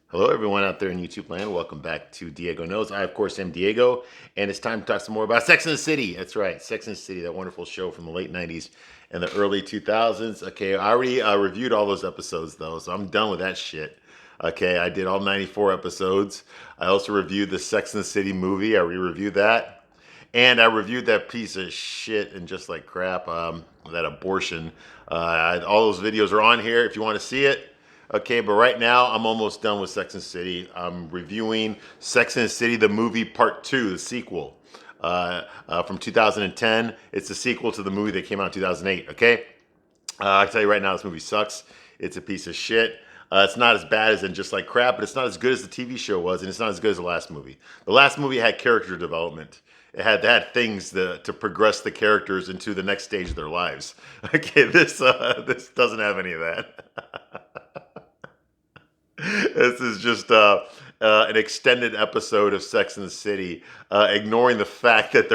Hello, everyone out there in YouTube land. Welcome back to Diego Knows. I, of course, am Diego, and it's time to talk some more about Sex and the City. That's right, Sex and the City, that wonderful show from the late 90s and the early 2000s. Okay, I already reviewed all those episodes, though, so I'm done with that shit. Okay, I did all 94 episodes. I also reviewed the Sex and the City movie. I re-reviewed that. And I reviewed that piece of shit and just like crap, that abortion. All those videos are on here if you want to see it. Okay, but right now I'm almost done with Sex and the City. I'm reviewing Sex and the City, the movie Part 2, the sequel from 2010. It's the sequel to the movie that came out in 2008, okay? I tell you right now, this movie sucks. It's a piece of shit. It's not as bad as in Just Like Crap, but it's not as good as the TV show was, and it's not as good as the last movie. The last movie had character development. It had things to progress the characters into the next stage of their lives. Okay, this doesn't have any of that. This is just an extended episode of Sex and the City, ignoring the fact that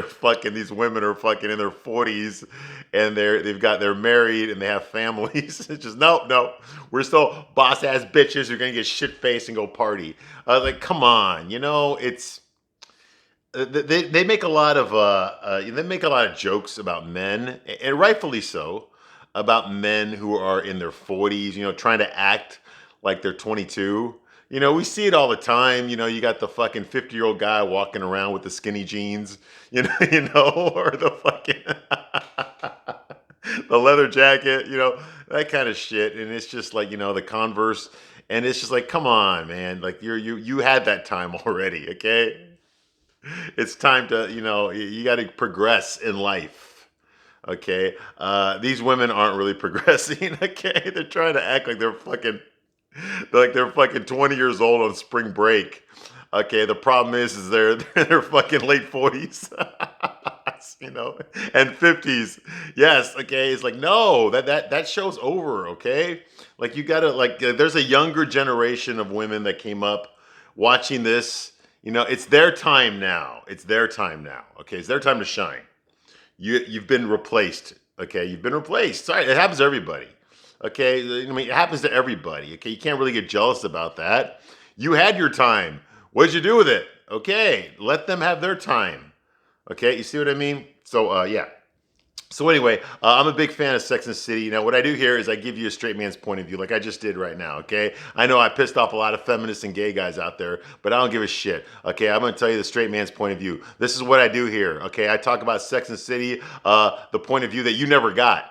these women are fucking in their 40s and they're married and they have families. It's just no, we're still boss ass bitches who are gonna get shit faced and go party. Like, come on, it's they make a lot of jokes about men, and rightfully so, about men who are in their 40s, trying to act like they're 22. We see it all the time. You got the fucking 50-year-old guy walking around with the skinny jeans, or the fucking the leather jacket, that kind of shit. And it's just like, the Converse, and it's just like, come on, man, like you had that time already, okay? It's time to, you got to progress in life. Okay, these women aren't really progressing. Okay, they're trying to act like they're fucking 20 years old on spring break. Okay, the problem is they're fucking late 40s, and 50s. Yes, okay. It's like, no, that show's over. Okay, like you gotta there's a younger generation of women that came up watching this. It's their time now. It's their time now. Okay, it's their time to shine. You've been replaced. Okay, you've been replaced. Sorry, it happens to everybody. Okay, I mean, it happens to everybody. Okay, you can't really get jealous about that. You had your time. What'd you do with it? Okay, let them have their time. Okay, you see what I mean? So, yeah. So anyway, I'm a big fan of Sex and the City. Now, what I do here is I give you a straight man's point of view, like I just did right now. Okay, I know I pissed off a lot of feminists and gay guys out there, but I don't give a shit. Okay, I'm gonna tell you the straight man's point of view. This is what I do here. Okay, I talk about Sex and the City, the point of view that you never got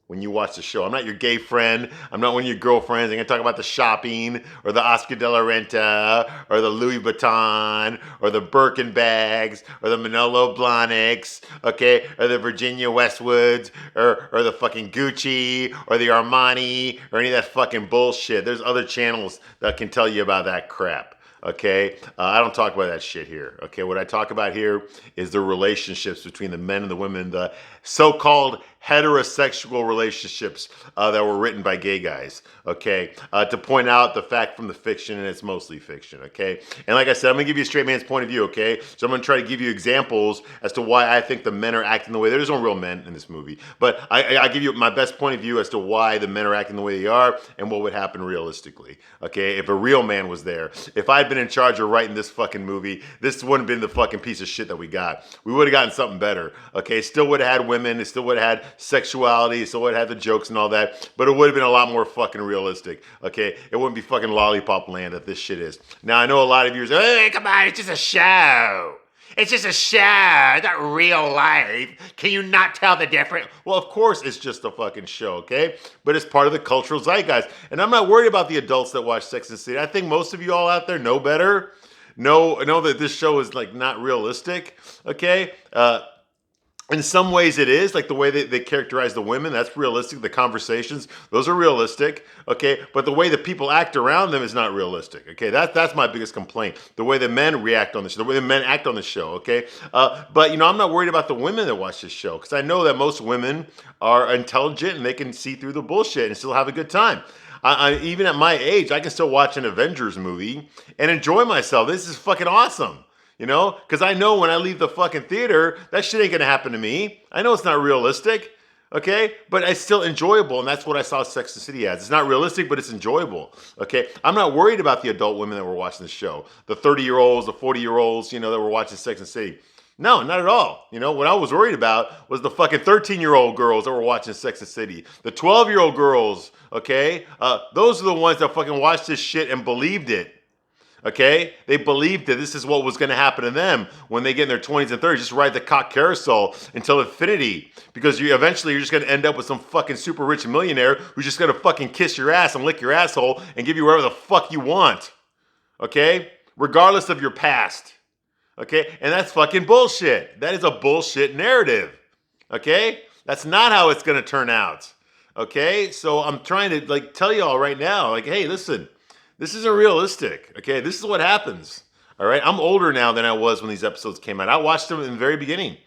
when you watch the show. I'm not your gay friend. I'm not one of your girlfriends. I'm going to talk about the shopping or the Oscar de la Renta or the Louis Vuitton or the Birkin bags or the Manolo Blahniks, okay, or the Virginia Westwoods or the fucking Gucci or the Armani or any of that fucking bullshit. There's other channels that can tell you about that crap. Okay, I don't talk about that shit here. Okay, what I talk about here is the relationships between the men and the women, the so-called heterosexual relationships that were written by gay guys. Okay, to point out the fact from the fiction, and it's mostly fiction. Okay, and like I said, I'm gonna give you a straight man's point of view. Okay, so I'm gonna try to give you examples as to why I think the men are acting the way. There's no real men in this movie, but I give you my best point of view as to why the men are acting the way they are and what would happen realistically. Okay, if a real man was there, if I'd been in charge of writing this fucking movie, this wouldn't have been the fucking piece of shit that we got. We would have gotten something better. Okay, still would have had women, it still would have had sexuality, it still would have had the jokes and all that, but it would have been a lot more fucking realistic. Okay, it wouldn't be fucking lollipop land that this shit is. Now I know a lot of you are saying, hey, come on, it's just a show. It's just a show, it's not real life. Can you not tell the difference? Well, of course it's just a fucking show, okay? But it's part of the cultural zeitgeist. And I'm not worried about the adults that watch Sex and the City. I think most of you all out there know better. Know that this show is like not realistic, okay? In some ways it is, like the way they characterize the women, that's realistic. The conversations, those are realistic, okay? But the way that people act around them is not realistic, okay? That's my biggest complaint. The way the men react on the show, the way the men act on the show, okay? But, I'm not worried about the women that watch this show because I know that most women are intelligent and they can see through the bullshit and still have a good time. Even at my age, I can still watch an Avengers movie and enjoy myself. This is fucking awesome. Because I know when I leave the fucking theater, that shit ain't gonna happen to me. I know it's not realistic. Okay, but it's still enjoyable, and that's what I saw Sex and the City as. It's not realistic, but it's enjoyable. Okay, I'm not worried about the adult women that were watching the show, the 30-year-olds, the 40-year-olds, that were watching Sex and the City. No, not at all. What I was worried about was the fucking 13-year-old girls that were watching Sex and the City, the 12-year-old girls. Okay, those are the ones that fucking watched this shit and believed it. Okay, they believed that this is what was going to happen to them when they get in their 20s and 30s. Just ride the cock carousel until infinity, because eventually you're just going to end up with some fucking super rich millionaire who's just going to fucking kiss your ass and lick your asshole and give you whatever the fuck you want. Okay, regardless of your past. Okay, and that's fucking bullshit. That is a bullshit narrative. Okay, that's not how it's going to turn out. Okay, so I'm trying to tell y'all right now, hey, listen. This isn't realistic, okay? This is what happens, all right? I'm older now than I was when these episodes came out. I watched them in the very beginning.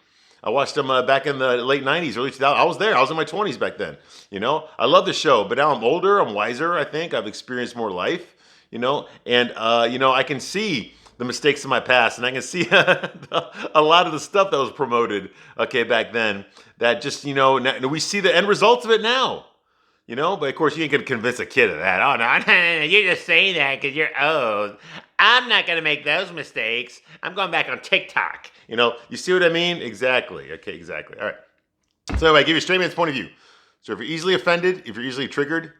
I watched them back in the late 90s, early 2000s. I was there. I was in my 20s back then, I love the show, but now I'm older. I'm wiser, I think. I've experienced more life, and, I can see the mistakes in my past, and I can see a lot of the stuff that was promoted, okay, back then that just, we see the end results of it now. But of course you ain't gonna convince a kid of that. Oh no, you're just saying that because you're old. I'm not gonna make those mistakes. I'm going back on TikTok. You see what I mean? Exactly. Okay, exactly. All right. So anyway, I give you a straight man's point of view. So if you're easily offended, if you're easily triggered,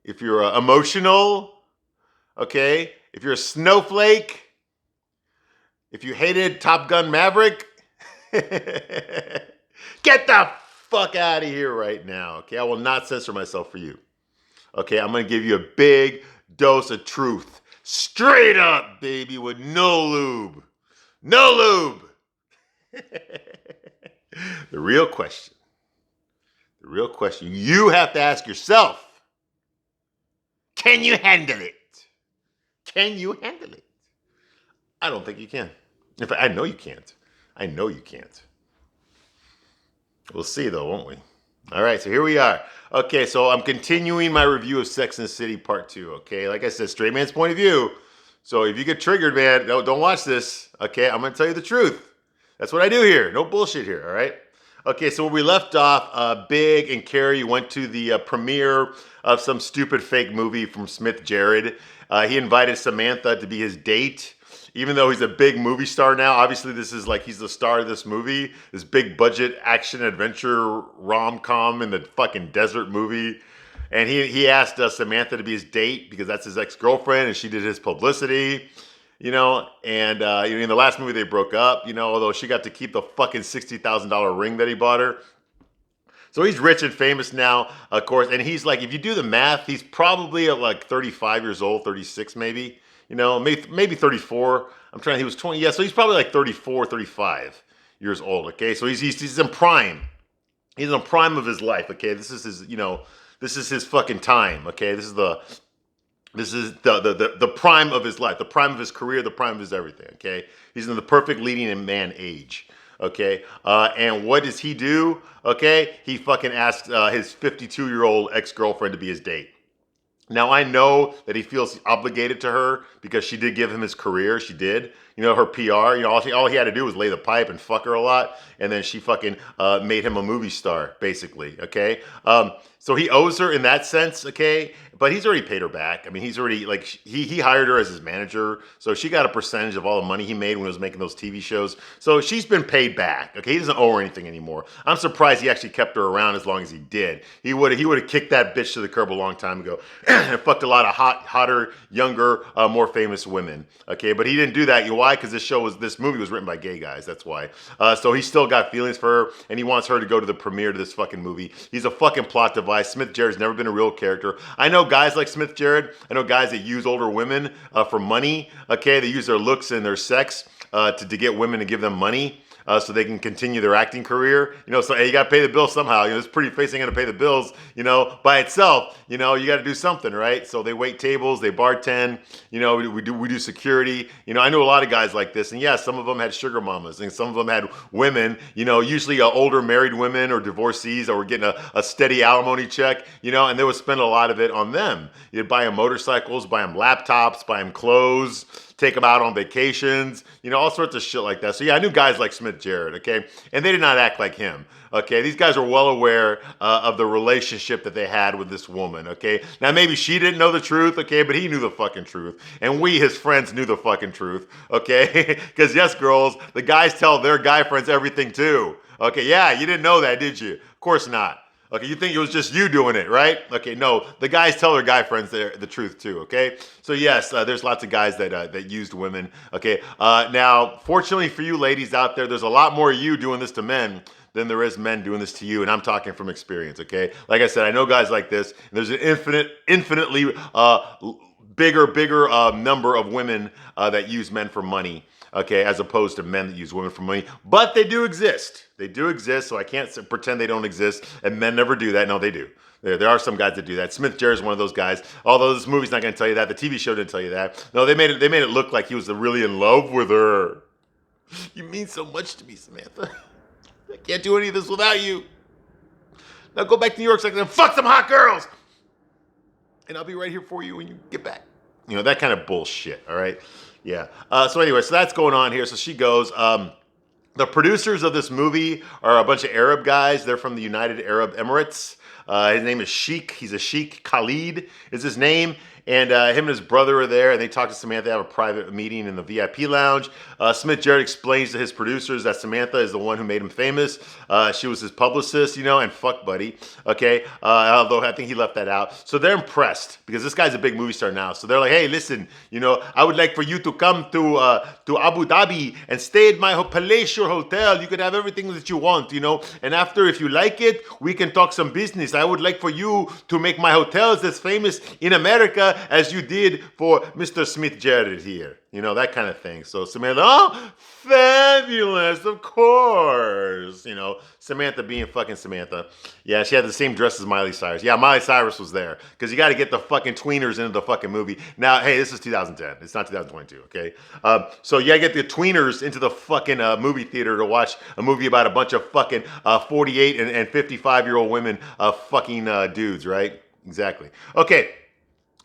if you're emotional, okay, if you're a snowflake, if you hated Top Gun Maverick, get the fuck out of here right now, okay? I will not censor myself for you. Okay, I'm gonna give you a big dose of truth. Straight up, baby, with no lube. No lube! The real question you have to ask yourself, can you handle it? Can you handle it? I don't think you can. In fact, I know you can't. I know you can't. We'll see, though, won't we? All right, so here we are. Okay, so I'm continuing my review of Sex and the City Part 2, okay? Like I said, straight man's point of view. So if you get triggered, man, don't watch this, okay? I'm going to tell you the truth. That's what I do here. No bullshit here, all right? Okay, so where we left off, Big and Carrie went to the premiere of some stupid fake movie from Smith Jerrod. He invited Samantha to be his date. Even though he's a big movie star now, obviously this is he's the star of this movie, this big budget action adventure rom-com in the fucking desert movie. And he asked Samantha to be his date because that's his ex-girlfriend and she did his publicity, and in the last movie they broke up, although she got to keep the fucking $60,000 ring that he bought her. So he's rich and famous now, of course, and he's if you do the math, he's probably at 35 years old, 36 maybe. Maybe 34. I'm trying. He was 20. Yeah, so he's probably 34, 35 years old. Okay, so he's in prime. He's in the prime of his life. Okay, this is his. This is his fucking time. Okay, this is the prime of his life, the prime of his career, the prime of his everything. Okay, he's in the perfect leading man age. Okay, and what does he do? Okay, he fucking asks his 52-year-old ex-girlfriend to be his date. Now, I know that he feels obligated to her because she did give him his career. She did. Her PR. All he had to do was lay the pipe and fuck her a lot. And then she fucking made him a movie star, basically. Okay? So he owes her in that sense, okay? But he's already paid her back. I mean, he's already, he hired her as his manager. So she got a percentage of all the money he made when he was making those TV shows. So she's been paid back, okay? He doesn't owe her anything anymore. I'm surprised he actually kept her around as long as he did. He would have kicked that bitch to the curb a long time ago and fucked a lot of hotter, younger, more famous women, okay? But he didn't do that. You know why? Because this movie was written by gay guys. That's why. So he still got feelings for her, and he wants her to go to the premiere to this fucking movie. He's a fucking plot device. Smith Jerrod's never been a real character. I know guys like Smith Jerrod. I know guys that use older women for money. Okay, they use their looks and their sex to get women to give them money. So they can continue their acting career. So hey, you got to pay the bills somehow. This pretty face ain't going to pay the bills, by itself. You got to do something, right? So they wait tables, they bartend, we do security. I know a lot of guys like this. And yeah, some of them had sugar mamas and some of them had women, usually older married women or divorcees that were getting a steady alimony check, and they would spend a lot of it on them. You'd buy them motorcycles, buy them laptops, buy them clothes, take them out on vacations, all sorts of shit like that. So yeah, I knew guys like Smith Jerrod, okay? And they did not act like him, okay? These guys are well aware of the relationship that they had with this woman, okay? Now maybe she didn't know the truth, okay? But he knew the fucking truth. And we, his friends, knew the fucking truth, okay? Because yes, girls, the guys tell their guy friends everything too. Okay, yeah, you didn't know that, did you? Of course not. Okay, you think it was just you doing it, right? Okay, no, the guys tell their guy friends the truth too, okay? So yes, there's lots of guys that used women, okay? Now, fortunately for you ladies out there, there's a lot more of you doing this to men than there is men doing this to you, and I'm talking from experience, okay? Like I said, I know guys like this, and there's an infinitely bigger number of women that use men for money, okay, as opposed to men that use women for money. But they do exist. They do exist, so I can't pretend they don't exist, and men never do that. No, they do. There are some guys that do that. Smith Jerrod is one of those guys. Although this movie's not going to tell you that. The TV show didn't tell you that. No, they made it look like he was really in love with her. You mean so much to me, Samantha. I can't do any of this without you. Now go back to New York so I can fuck some hot girls. And I'll be right here for you when you get back. That kind of bullshit, all right? Yeah. So anyway, so that's going on here. So she goes. The producers of this movie are a bunch of Arab guys. They're from the United Arab Emirates. His name is Sheikh. He's a Sheikh Khalid is his name. And him and his brother are there, and they talk to Samantha, have a private meeting in the VIP lounge. Smith Jerrod explains to his producers that Samantha is the one who made him famous. She was his publicist, and fuck buddy, okay? Although I think he left that out. So they're impressed, because this guy's a big movie star now. So they're like, hey, listen, I would like for you to come to Abu Dhabi and stay at my palatial hotel. You could have everything that you want, And after, if you like it, we can talk some business. I would like for you to make my hotels as famous in America as you did for Mr. Smith Jerrod here. That kind of thing. So Samantha, oh, fabulous, of course. Samantha being fucking Samantha. Yeah, she had the same dress as Miley Cyrus. Yeah, Miley Cyrus was there. Because you got to get the fucking tweeners into the fucking movie. Now, hey, this is 2010. It's not 2022, okay? So you got to get the tweeners into the fucking movie theater to watch a movie about a bunch of fucking 48 and 55-year-old women fucking dudes, right? Exactly. Okay.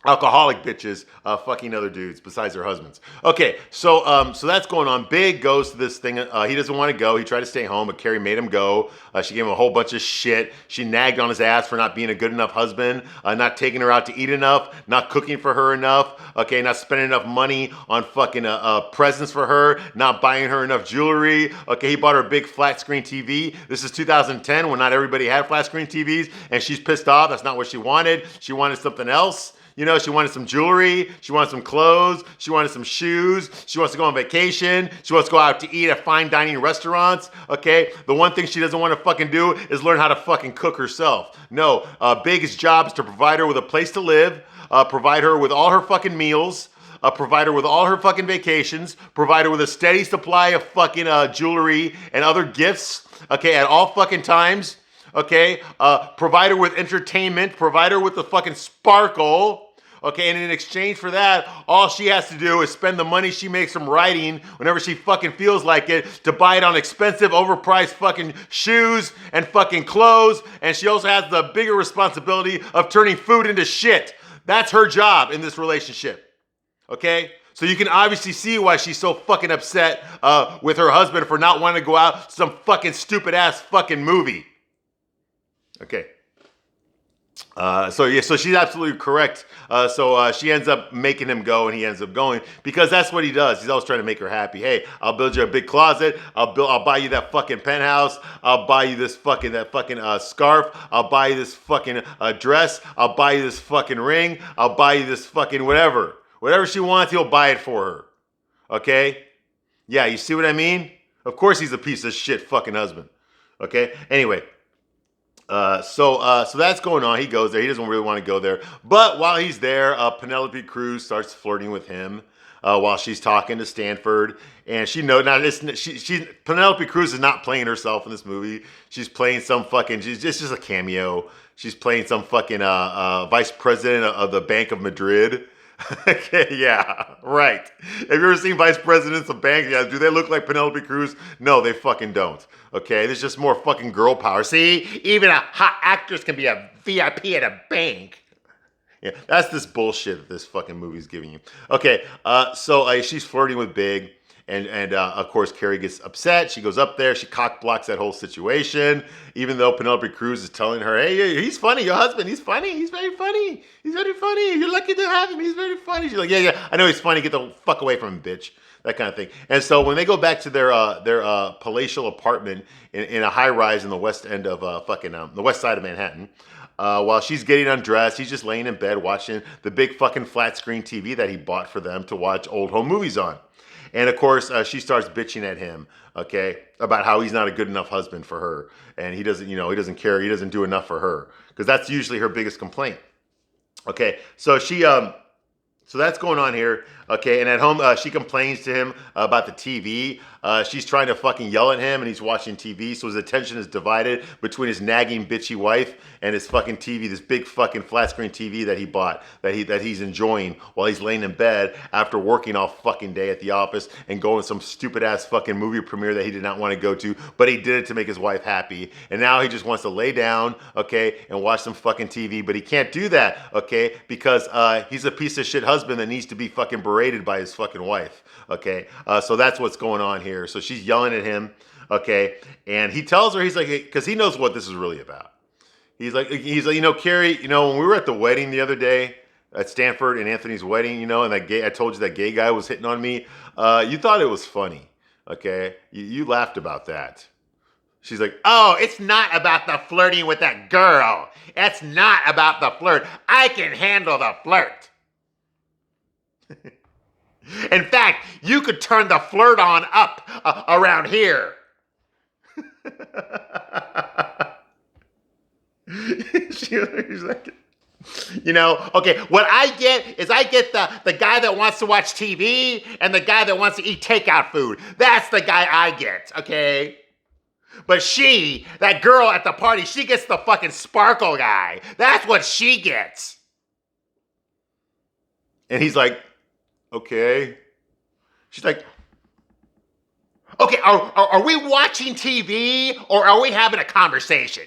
Alcoholic bitches fucking other dudes besides their husbands. Okay, so that's going on. Big goes to this thing. He doesn't want to go. He tried to stay home, but Carrie made him go. She gave him a whole bunch of shit. She nagged on his ass for not being a good enough husband, not taking her out to eat enough, not cooking for her enough, okay, not spending enough money on fucking presents for her, not buying her enough jewelry. Okay, he bought her a big flat screen TV. This is 2010 when not everybody had flat screen TVs, and she's pissed off. That's not what she wanted. She wanted something else. She wanted some jewelry, she wanted some clothes, she wanted some shoes, she wants to go on vacation, she wants to go out to eat at fine dining restaurants, okay? The one thing she doesn't want to fucking do is learn how to fucking cook herself. No, Big's job is to provide her with a place to live, provide her with all her fucking meals, provide her with all her fucking vacations, provide her with a steady supply of fucking jewelry and other gifts, okay, at all fucking times. Okay, provide her with entertainment, provide her with the fucking sparkle, okay, and in exchange for that, all she has to do is spend the money she makes from writing whenever she fucking feels like it to buy it on expensive, overpriced fucking shoes and fucking clothes, and she also has the bigger responsibility of turning food into shit. That's her job in this relationship, okay? So you can obviously see why she's so fucking upset with her husband for not wanting to go out to some fucking stupid ass fucking movie. Okay. So she's absolutely correct. So she ends up making him go, and he ends up going because that's what he does. He's always trying to make her happy. Hey, I'll build you a big closet. I'll buy you that fucking penthouse. I'll buy you this fucking scarf. I'll buy you this fucking dress. I'll buy you this fucking ring. I'll buy you this fucking whatever. Whatever she wants, he'll buy it for her. Okay? Yeah, you see what I mean? Of course he's a piece of shit fucking husband. Okay? Anyway. So that's going on. He goes there. He doesn't really want to go there. But while he's there, Penelope Cruz starts flirting with him while she's talking to Stanford. And Penelope Cruz is not playing herself in this movie. She's playing some fucking. It's just a cameo. She's playing some fucking vice president of the Bank of Madrid. Okay, yeah, right. Have you ever seen vice presidents of banks? Yeah, do they look like Penelope Cruz? No, they fucking don't. Okay, there's just more fucking girl power. See, even a hot actress can be a VIP at a bank. Yeah, that's this bullshit that this fucking movie's giving you. Okay, so she's flirting with Big, and of course Carrie gets upset. She goes up there. She cock blocks that whole situation, even though Penelope Cruz is telling her, "Hey, he's funny. Your husband, he's funny. He's very funny. He's very funny. You're lucky to have him. He's very funny." She's like, "Yeah, I know he's funny. Get the fuck away from him, bitch." That kind of thing. And so when they go back to their palatial apartment in a high rise in the west end of the west side of Manhattan. While she's getting undressed, he's just laying in bed watching the big fucking flat screen TV that he bought for them to watch old home movies on. And of course, she starts bitching at him, okay, about how he's not a good enough husband for her. And he doesn't, he doesn't care. He doesn't do enough for her. Because that's usually her biggest complaint. Okay, so so that's going on here. Okay, and at home, she complains to him about the TV. She's trying to fucking yell at him, and he's watching TV, so his attention is divided between his nagging, bitchy wife and his fucking TV, this big fucking flat screen TV that he bought, that he's enjoying while he's laying in bed after working all fucking day at the office and going to some stupid ass fucking movie premiere that he did not want to go to, but he did it to make his wife happy. And now he just wants to lay down, okay, and watch some fucking TV, but he can't do that, okay, because he's a piece of shit husband that needs to be fucking berated by his fucking wife, okay? So that's what's going on here. So she's yelling at him, okay? And he tells her, he's like, because he knows what this is really about. He's like, Carrie, when we were at the wedding the other day at Stanford and Anthony's wedding, and I told you that gay guy was hitting on me, you thought it was funny, okay? You laughed about that. She's like, oh, it's not about the flirting with that girl. It's not about the flirt. I can handle the flirt. In fact, you could turn the flirt on up around here. She's like, okay, what I get is I get the guy that wants to watch TV and the guy that wants to eat takeout food. That's the guy I get, okay? But that girl at the party, she gets the fucking sparkle guy. That's what she gets. And he's like, okay. She's like, okay, are we watching TV or are we having a conversation?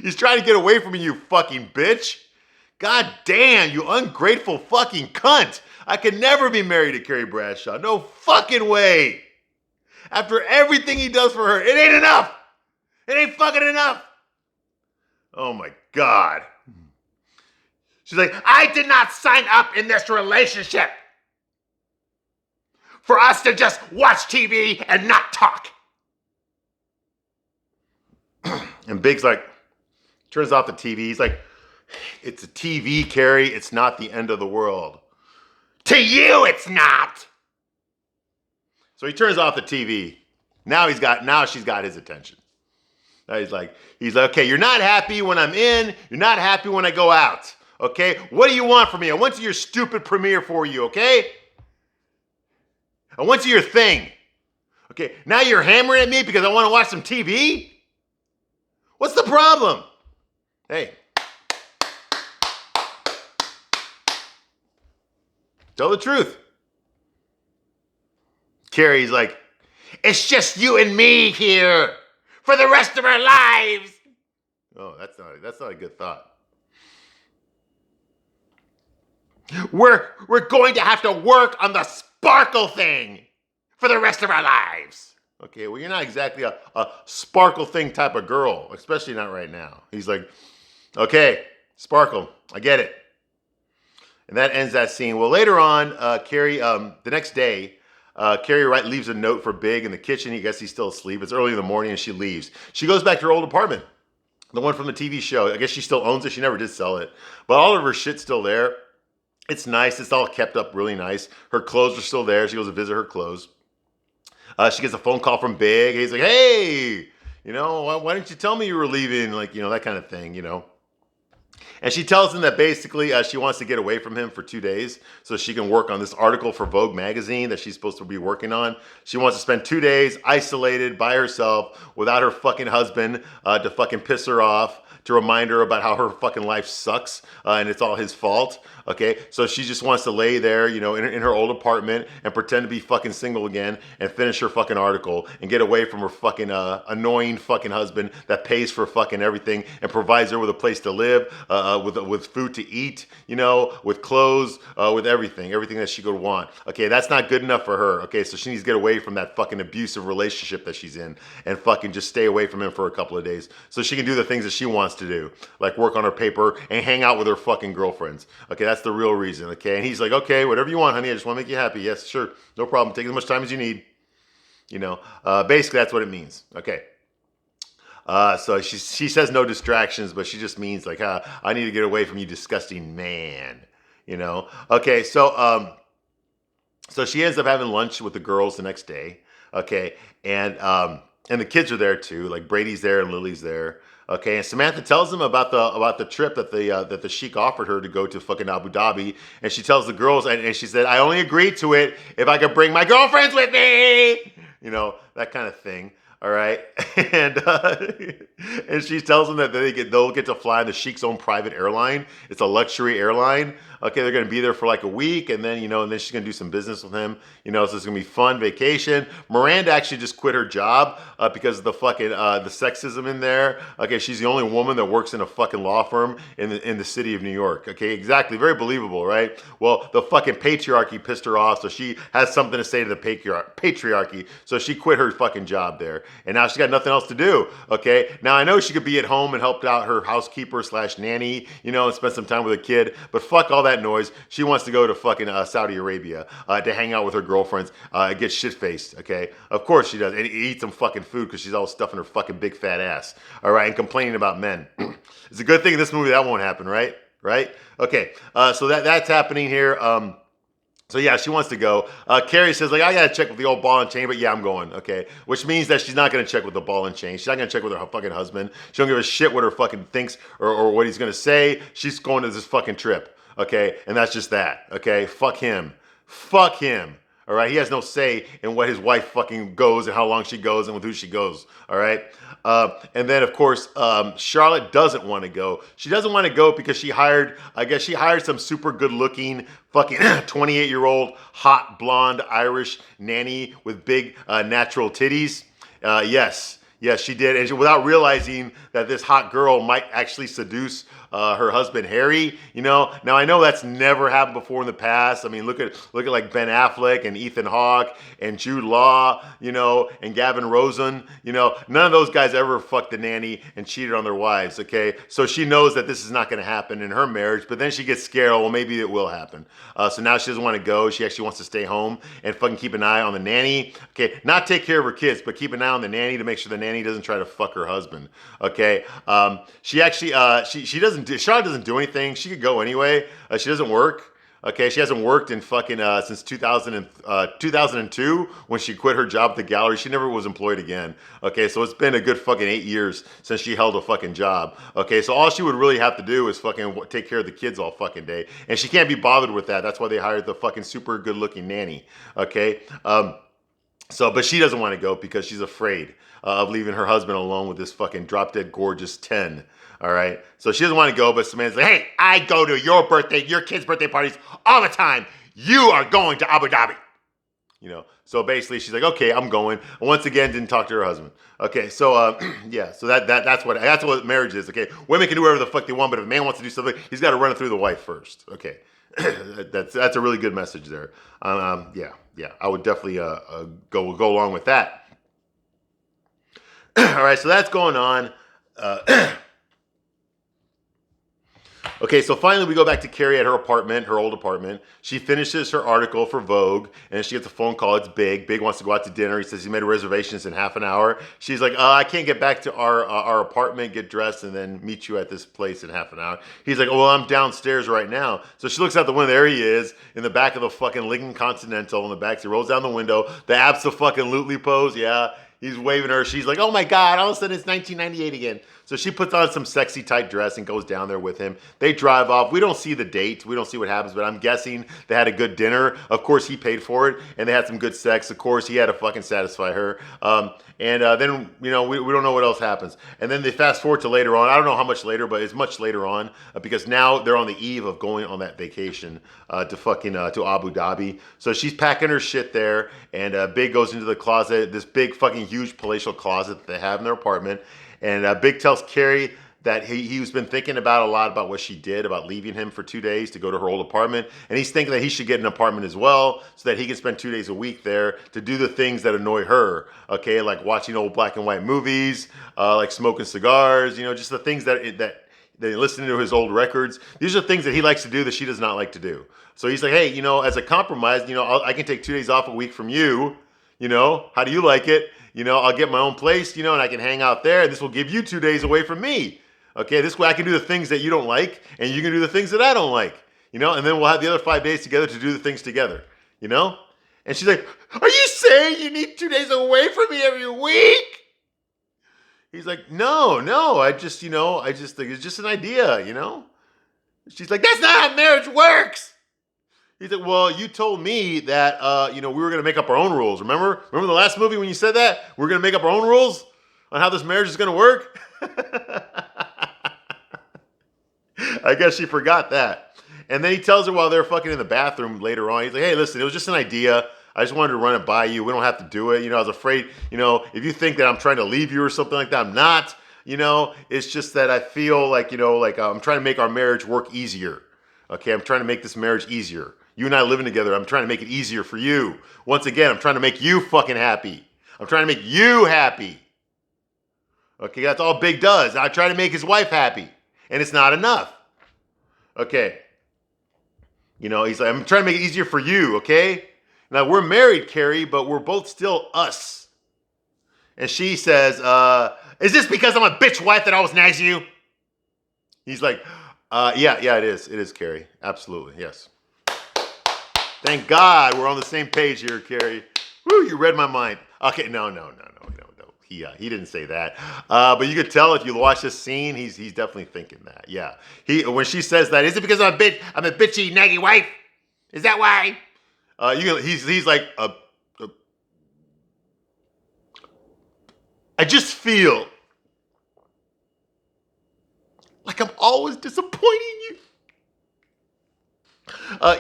He's trying to get away from you fucking bitch. God damn, you ungrateful fucking cunt. I could never be married to Carrie Bradshaw. No fucking way. After everything he does for her, it ain't enough. It ain't fucking enough. Oh my God. She's like, I did not sign up in this relationship for us to just watch TV and not talk. And Big's like, turns off the TV. He's like, it's a TV, Carrie. It's not the end of the world. To you, it's not. So he turns off the TV. Now she's got his attention. Now he's like, okay, you're not happy when I'm in. You're not happy when I go out. Okay? What do you want from me? I went to your stupid premiere for you, okay? I went to your thing. Okay, now you're hammering at me because I want to watch some TV? What's the problem? Hey. Tell the truth. Carrie's like, it's just you and me here for the rest of our lives. Oh, that's not a good thought. We're going to have to work on the sparkle thing for the rest of our lives. Okay, well, you're not exactly a sparkle thing type of girl, especially not right now. He's like, okay, sparkle, I get it. And that ends that scene. Well, later on, Carrie, the next day, Carrie Wright leaves a note for Big in the kitchen. I guess he's still asleep. It's early in the morning and she leaves. She goes back to her old apartment, the one from the TV show. I guess she still owns it. She never did sell it. But all of her shit's still there. It's nice. It's all kept up really nice. Her clothes are still there. She goes to visit her clothes. She gets a phone call from Big. He's like, hey, why didn't you tell me you were leaving? Like, that kind of thing, And she tells him that basically she wants to get away from him for 2 days so she can work on this article for Vogue magazine that she's supposed to be working on. She wants to spend 2 days isolated by herself without her fucking husband to fucking piss her off, to remind her about how her fucking life sucks and it's all his fault. Okay, so she just wants to lay there, in her old apartment and pretend to be fucking single again and finish her fucking article and get away from her fucking annoying fucking husband that pays for fucking everything and provides her with a place to live, with food to eat, with clothes, with everything that she could want. Okay, that's not good enough for her. Okay, so she needs to get away from that fucking abusive relationship that she's in and fucking just stay away from him for a couple of days so she can do the things that she wants to do, like work on her paper and hang out with her fucking girlfriends. Okay, that's the real reason. Okay, and he's like, okay, whatever you want, honey. I just want to make you happy. Yes, sure, no problem. Take as much time as you need. Basically that's what it means. Okay. So she says no distractions, but she just means like, I need to get away from you, disgusting man. Okay, so she ends up having lunch with the girls the next day. Okay, and the kids are there too. Like Brady's there and Lily's there. Okay, and Samantha tells them about the trip that the sheik offered her to go to fucking Abu Dhabi, and she tells the girls, and she said, I only agreed to it if I could bring my girlfriends with me. That kind of thing. All right, and she tells them that they'll get to fly the sheik's own private airline. It's a luxury airline. Okay, they're going to be there for like a week, and then and then she's going to do some business with him. So it's going to be fun vacation. Miranda actually just quit her job because of the fucking the sexism in there. Okay, she's the only woman that works in a fucking law firm in the city of New York. Okay, exactly, very believable, right? Well, the fucking patriarchy pissed her off, so she has something to say to the patriarchy. So she quit her fucking job there, and now she's got nothing else to do. Okay, now I know she could be at home and help out her housekeeper / nanny, and spend some time with a kid, but fuck all that noise. She wants to go to fucking Saudi Arabia to hang out with her girlfriends, get shit faced. Okay, of course she does, and eat some fucking food because she's always stuffing her fucking big fat ass. All right, and complaining about men. It's a good thing in this movie that won't happen, right? Okay, so that's happening here. So yeah, she wants to go. Carrie says, like, I gotta check with the old ball and chain, but yeah, I'm going. Okay, which means that she's not gonna check with the ball and chain. She's not gonna check with her fucking husband. She don't give a shit what her fucking thinks or what he's gonna say. She's going to this fucking trip. Okay, and that's just that. Okay, fuck him. All right, he has no say in what his wife fucking goes and how long she goes and with who she goes. All right, and then of course Charlotte doesn't want to go. She doesn't want to go because she hired some super good looking fucking 28-year-old hot blonde Irish nanny with big natural titties. Yes, she did, and without realizing that this hot girl might actually seduce her husband Harry. Now I know that's never happened before in the past. I mean, look at like Ben Affleck and Ethan Hawke and Jude Law, and Gavin Rosen. None of those guys ever fucked the nanny and cheated on their wives. Okay, so she knows that this is not going to happen in her marriage, but then she gets scared. Well, maybe it will happen. So now she doesn't want to go. She actually wants to stay home and fucking keep an eye on the nanny. Okay, not take care of her kids, but keep an eye on the nanny to make sure the nanny doesn't try to fuck her husband. Okay, she actually Charlotte doesn't do anything. She could go anyway. She doesn't work. Okay, she hasn't worked in fucking since 2002 when she quit her job at the gallery. She never was employed again. Okay, so it's been a good fucking 8 years since she held a fucking job. Okay, so all she would really have to do is fucking take care of the kids all fucking day, and she can't be bothered with that. That's why they hired the fucking super good looking nanny. Okay, but she doesn't want to go because she's afraid of leaving her husband alone with this fucking drop dead gorgeous 10. All right. So she doesn't want to go, but Samantha's like, hey, I go to your kids' birthday parties all the time. You are going to Abu Dhabi. So basically she's like, okay, I'm going. And once again, didn't talk to her husband. Okay. So, yeah. So that's what marriage is. Okay. Women can do whatever the fuck they want, but if a man wants to do something, he's got to run it through the wife first. Okay. That's a really good message there. Yeah. I would definitely, go along with that. All right. So that's going on. Okay, so finally we go back to Carrie at her apartment, her old apartment. She finishes her article for Vogue, and she gets a phone call. It's Big. Big wants to go out to dinner. He says he made reservations in half an hour. She's like, I can't get back to our apartment, get dressed, and then meet you at this place in half an hour. He's like, well, I'm downstairs right now. So she looks out the window. There he is in the back of the fucking Lincoln Continental in the back. She rolls down the window. The abso-fucking-lutely pose, yeah. He's waving her. She's like, oh my God, all of a sudden it's 1998 again. So she puts on some sexy tight dress and goes down there with him. They drive off. We don't see the date. We don't see what happens, but I'm guessing they had a good dinner. Of course, he paid for it, and they had some good sex. Of course, he had to fucking satisfy her. Then, we don't know what else happens. And then they fast forward to later on. I don't know how much later, but it's much later on because now they're on the eve of going on that vacation to Abu Dhabi. So she's packing her shit there, and Big goes into the closet, this big fucking huge palatial closet that they have in their apartment. And Big tells Carrie that he's been thinking about a lot about what she did, about leaving him for 2 days to go to her old apartment. And he's thinking that he should get an apartment as well so that he can spend 2 days a week there to do the things that annoy her, okay? Like watching old black and white movies, like smoking cigars, just the things that listening to his old records. These are things that he likes to do that she does not like to do. So he's like, hey, as a compromise, I can take 2 days off a week from you. How do you like it? I'll get my own place, and I can hang out there. And this will give you 2 days away from me. Okay, this way I can do the things that you don't like, and you can do the things that I don't like. And then we'll have the other 5 days together to do the things together. And she's like, are you saying you need 2 days away from me every week? He's like, no, I just think it's just an idea, She's like, that's not how marriage works. He's like, well, you told me that, we were going to make up our own rules. Remember the last movie when you said that? We're going to make up our own rules on how this marriage is going to work? I guess she forgot that. And then he tells her while they're fucking in the bathroom later on, he's like, hey, listen, it was just an idea. I just wanted to run it by you. We don't have to do it. I was afraid, if you think that I'm trying to leave you or something like that, I'm not. It's just that I feel like, I'm trying to make our marriage work easier. Okay, I'm trying to make this marriage easier. You and I living together, I'm trying to make it easier for you. Once again, I'm trying to make you fucking happy. I'm trying to make you happy. Okay, that's all Big does. I try to make his wife happy. And it's not enough. Okay. He's like, I'm trying to make it easier for you, okay? Now, we're married, Carrie, but we're both still us. And she says, is this because I'm a bitch wife that always nags you? He's like, yeah, it is. It is, Carrie. Absolutely, yes. Thank God we're on the same page here, Carrie. Woo, you read my mind. Okay, no. He didn't say that. But you could tell if you watch this scene, he's definitely thinking that. Yeah. When she says that, is it because I'm a bitchy, naggy wife? Is that why? He's like, I just feel like I'm always disappointing you.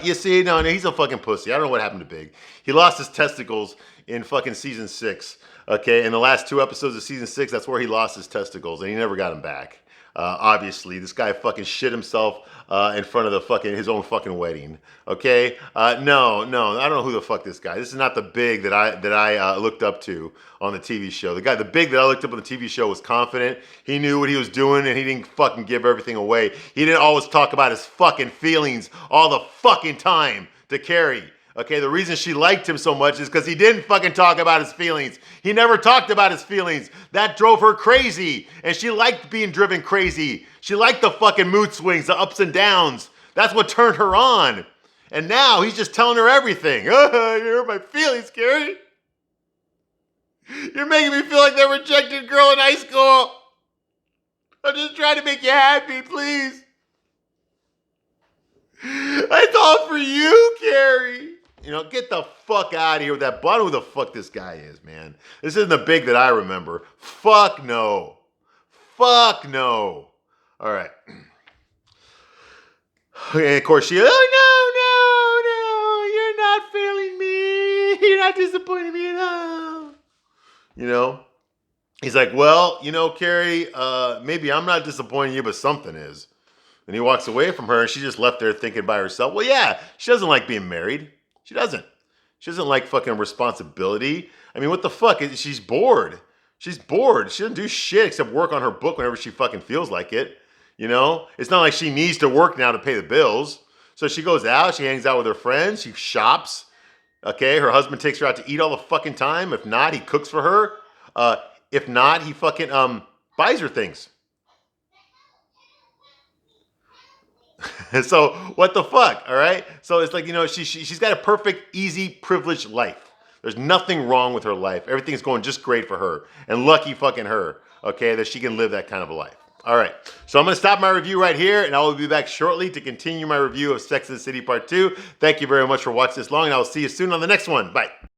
You see, no, he's a fucking pussy. I don't know what happened to Big. He lost his testicles in fucking season 6. Okay, in the last 2 episodes of season 6, that's where he lost his testicles, and he never got them back. Obviously, this guy fucking shit himself in front of his own fucking wedding. Okay, no, I don't know who the fuck this guy. This is not the Big that I looked up to on the TV show. The Big that I looked up on the TV show was confident. He knew what he was doing, and he didn't fucking give everything away. He didn't always talk about his fucking feelings all the fucking time to Carrie. Okay, the reason she liked him so much is because he didn't fucking talk about his feelings. He never talked about his feelings. That drove her crazy. And she liked being driven crazy. She liked the fucking mood swings, the ups and downs. That's what turned her on. And now he's just telling her everything. You hurt my feelings, Carrie. You're making me feel like that rejected girl in high school. I'm just trying to make you happy, please. It's all for you, Carrie. Get the fuck out of here with that. I don't know who the fuck this guy is, man. This isn't the Big that I remember. Fuck no. All right. And of course no, you're not failing me. You're not disappointing me at all. He's like, well, Carrie, maybe I'm not disappointing you, but something is. And he walks away from her, and she's just left there thinking by herself, well, yeah, she doesn't like being married. She doesn't. She doesn't like fucking responsibility. I mean, what the fuck? She's bored. She doesn't do shit except work on her book whenever she fucking feels like it. It's not like she needs to work now to pay the bills. So she goes out, she hangs out with her friends, she shops. Okay, her husband takes her out to eat all the fucking time. If not, he cooks for her. If not, he fucking buys her things. So what the fuck, all right? So it's like, she's got a perfect, easy, privileged life. There's nothing wrong with her life. Everything's going just great for her. And lucky fucking her, okay, that she can live that kind of a life. All right. So I'm going to stop my review right here, and I will be back shortly to continue my review of Sex and the City Part 2. Thank you very much for watching this long, and I will see you soon on the next one. Bye.